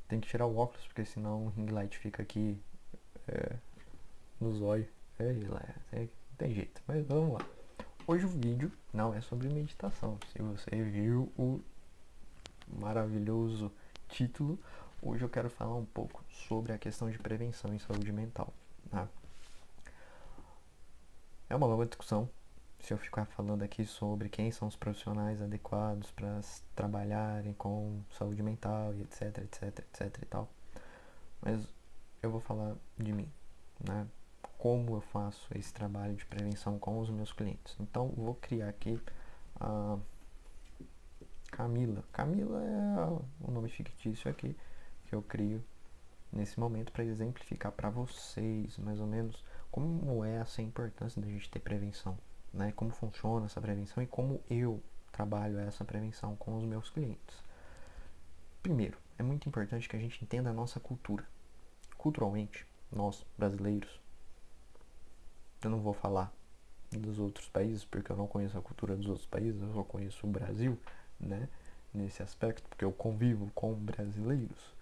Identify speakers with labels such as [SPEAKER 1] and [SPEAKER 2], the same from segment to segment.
[SPEAKER 1] Tem que tirar o óculos, porque senão o ring light fica aqui no zóio. Não tem jeito, mas vamos lá. Hoje o vídeo não é sobre meditação. Se você viu o maravilhoso título, hoje eu quero falar um pouco sobre a questão de prevenção em saúde mental. Tá? É uma longa discussão se eu ficar falando aqui sobre quem são os profissionais adequados para trabalharem com saúde mental e etc, etc, etc e tal. Mas eu vou falar de mim, né? Como eu faço esse trabalho de prevenção com os meus clientes. Então, vou criar aqui a Camila. Camila é o nome fictício aqui que eu crio nesse momento para exemplificar para vocês, mais ou menos, como é essa importância da gente ter prevenção, né? Como funciona essa prevenção e como eu trabalho essa prevenção com os meus clientes. Primeiro, é muito importante que a gente entenda a nossa cultura. Culturalmente, nós, brasileiros, eu não vou falar dos outros países, porque eu não conheço a cultura dos outros países, eu só conheço o Brasil, né, nesse aspecto, porque eu convivo com brasileiros,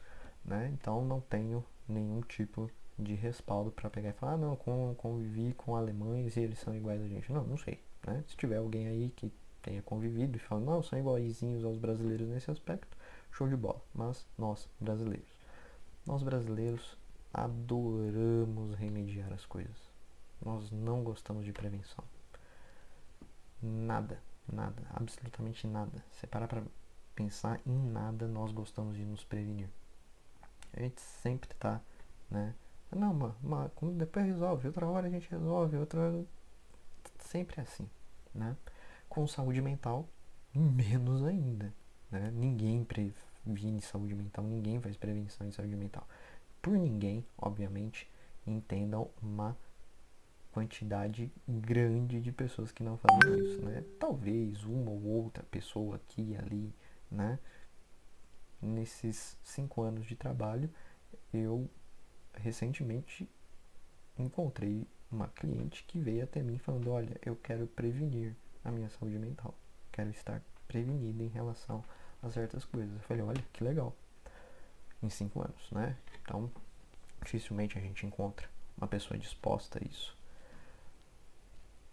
[SPEAKER 1] né, então não tenho nenhum tipo de respaldo para pegar e falar, não, convivi com alemães e eles são iguais a gente. Não sei, né, se tiver alguém aí que tenha convivido e fala, não, são iguaizinhos aos brasileiros nesse aspecto, show de bola. Mas nós brasileiros adoramos remediar as coisas. Nós não gostamos de prevenção. Nada, absolutamente nada. Se parar pra pensar em nada, nós gostamos de nos prevenir. A gente sempre tá, né? Não, depois resolve, outra hora a gente resolve, outra. Sempre é assim, né? Com saúde mental, menos ainda, né? Ninguém previne saúde mental, ninguém faz prevenção em saúde mental. Por ninguém, obviamente, entendam uma quantidade grande de pessoas que não fazem isso, né? Talvez uma ou outra pessoa aqui e ali, né? Nesses 5 anos de trabalho, eu recentemente encontrei uma cliente que veio até mim falando, olha, eu quero prevenir a minha saúde mental, quero estar prevenida em relação a certas coisas. Eu falei, olha, que legal, em 5 anos, né? Então, dificilmente a gente encontra uma pessoa disposta a isso.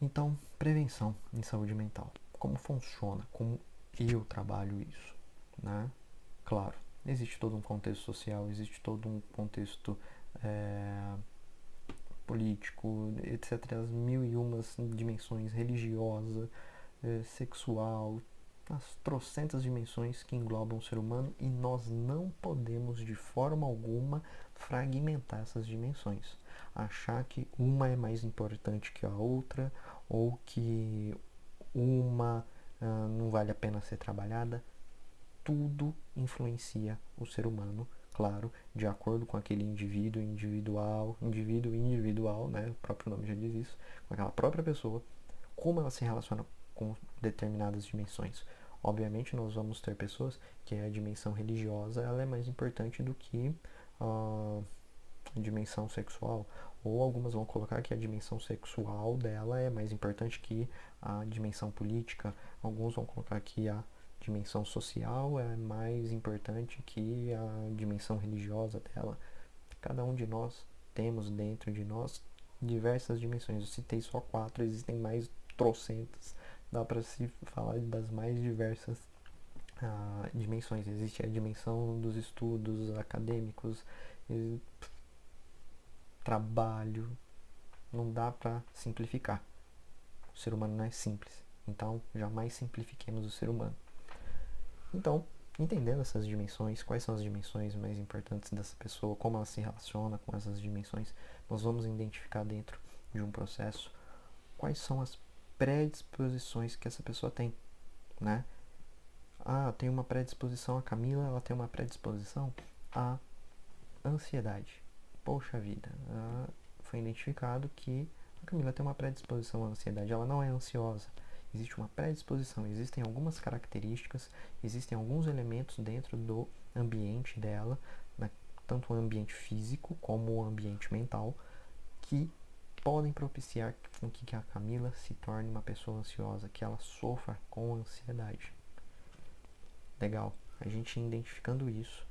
[SPEAKER 1] Então, prevenção em saúde mental. Como funciona? Como eu trabalho isso, né? Claro, existe todo um contexto social, existe todo um contexto político, etc. As mil e umas dimensões, religiosa, sexual, as trocentas dimensões que englobam o ser humano e nós não podemos de forma alguma fragmentar essas dimensões. Achar que uma é mais importante que a outra ou que uma não vale a pena ser trabalhada. Tudo influencia o ser humano, claro, de acordo com aquele indivíduo individual, né? O próprio nome já diz isso, com aquela própria pessoa, como ela se relaciona com determinadas dimensões. Obviamente nós vamos ter pessoas que a dimensão religiosa ela é mais importante do que a dimensão sexual, ou algumas vão colocar que a dimensão sexual dela é mais importante que a dimensão política, alguns vão colocar que a dimensão social é mais importante que a dimensão religiosa dela. Cada um de nós temos dentro de nós diversas dimensões. Eu citei só 4, existem mais trocentas. Dá para se falar das mais diversas dimensões. Existe a dimensão dos estudos acadêmicos, trabalho. Não dá para simplificar. O ser humano não é simples. Então, jamais simplifiquemos o ser humano. Então, entendendo essas dimensões, quais são as dimensões mais importantes dessa pessoa, como ela se relaciona com essas dimensões, nós vamos identificar dentro de um processo quais são as predisposições que essa pessoa tem, né? Tem uma predisposição, a Camila, ela tem uma predisposição à ansiedade. Poxa vida, foi identificado que a Camila tem uma predisposição à ansiedade, ela não é ansiosa. Existe uma predisposição, existem algumas características, existem alguns elementos dentro do ambiente dela, né, tanto o ambiente físico como o ambiente mental, que podem propiciar com que a Camila se torne uma pessoa ansiosa, que ela sofra com ansiedade. Legal, a gente identificando isso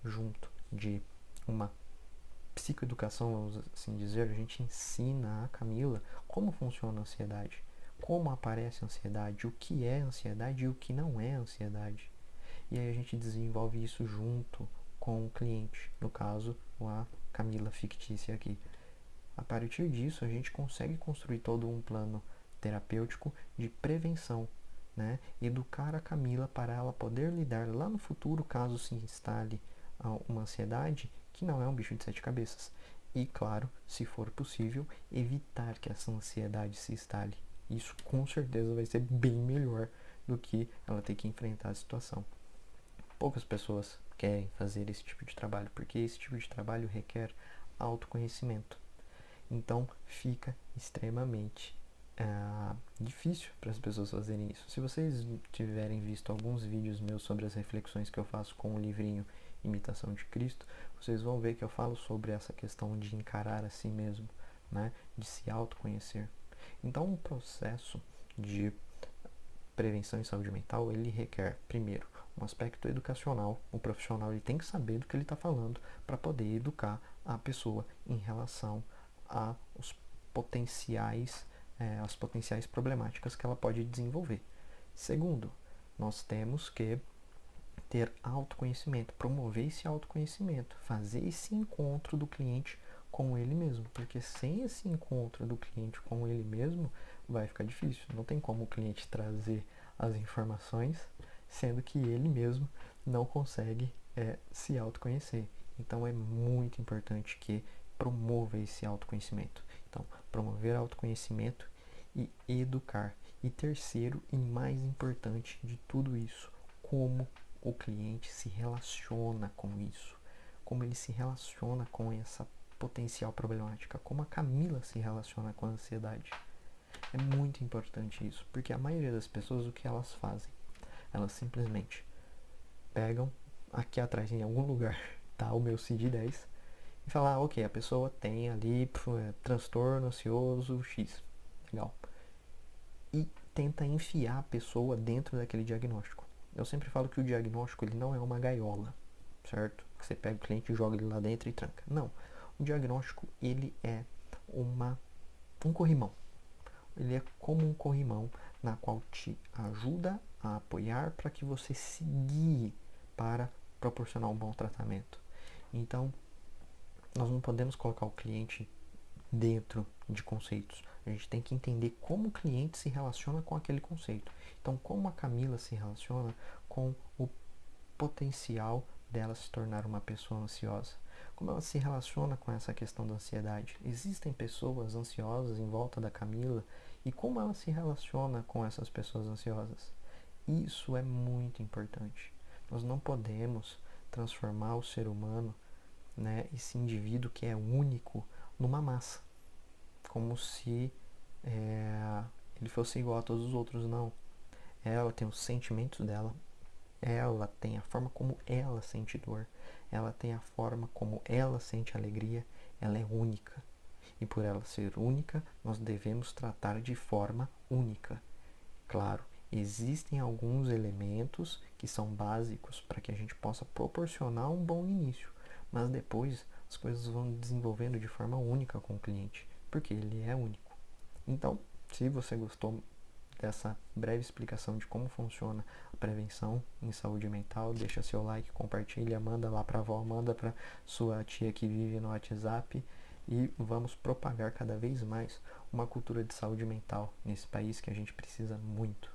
[SPEAKER 1] junto de uma psicoeducação, vamos assim dizer, a gente ensina a Camila como funciona a ansiedade, como aparece a ansiedade, o que é ansiedade e o que não é ansiedade. E aí a gente desenvolve isso junto com o cliente, no caso, a Camila fictícia aqui. A partir disso, a gente consegue construir todo um plano terapêutico de prevenção, né? Educar a Camila para ela poder lidar lá no futuro, caso se instale uma ansiedade, que não é um bicho de sete cabeças. E, claro, se for possível, evitar que essa ansiedade se instale. Isso com certeza vai ser bem melhor do que ela ter que enfrentar a situação. Poucas pessoas querem fazer esse tipo de trabalho, porque esse tipo de trabalho requer autoconhecimento. Então fica extremamente difícil para as pessoas fazerem isso. Se vocês tiverem visto alguns vídeos meus sobre as reflexões que eu faço com o livrinho Imitação de Cristo, vocês vão ver que eu falo sobre essa questão de encarar a si mesmo, né? De se autoconhecer. Então, um processo de prevenção em saúde mental, ele requer, primeiro, um aspecto educacional. O profissional ele tem que saber do que ele está falando para poder educar a pessoa em relação as potenciais problemáticas que ela pode desenvolver. Segundo, nós temos que ter autoconhecimento, promover esse autoconhecimento, fazer esse encontro do cliente com ele mesmo, porque sem esse encontro do cliente com ele mesmo vai ficar difícil. Não tem como o cliente trazer as informações, sendo que ele mesmo não consegue se autoconhecer. Então é muito importante que promova esse autoconhecimento. Então, promover autoconhecimento e educar. E terceiro e mais importante de tudo isso, como o cliente se relaciona com isso, como ele se relaciona com essa potencial problemática, como a Camila se relaciona com a ansiedade. É muito importante isso, porque a maioria das pessoas, o que elas fazem? Elas simplesmente pegam, aqui atrás em algum lugar tá o meu CID-10, e falar, ok, a pessoa tem ali transtorno ansioso X, legal, e tenta enfiar a pessoa dentro daquele diagnóstico. Eu sempre falo que o diagnóstico ele não é uma gaiola, certo? Que você pega o cliente e joga ele lá dentro e tranca. Não, o diagnóstico ele é um corrimão. Ele é como um corrimão na qual te ajuda a apoiar para que você se guie para proporcionar um bom tratamento. Então, nós não podemos colocar o cliente dentro de conceitos. A gente tem que entender como o cliente se relaciona com aquele conceito. Então, como a Camila se relaciona com o potencial dela se tornar uma pessoa ansiosa. Como ela se relaciona com essa questão da ansiedade. Existem pessoas ansiosas em volta da Camila e como ela se relaciona com essas pessoas ansiosas. Isso é muito importante. Nós não podemos transformar o ser humano, né, esse indivíduo que é único, numa massa. Como se ele fosse igual a todos os outros. Não. Ela tem os sentimentos dela, ela tem a forma como ela sente dor, ela tem a forma como ela sente alegria, ela é única. E por ela ser única, nós devemos tratar de forma única. Claro, existem alguns elementos que são básicos para que a gente possa proporcionar um bom início, mas depois as coisas vão desenvolvendo de forma única com o cliente, porque ele é único. Então, se você gostou dessa breve explicação de como funciona a prevenção em saúde mental, deixa seu like, compartilha, manda lá para a avó, manda para sua tia que vive no WhatsApp e vamos propagar cada vez mais uma cultura de saúde mental nesse país que a gente precisa muito.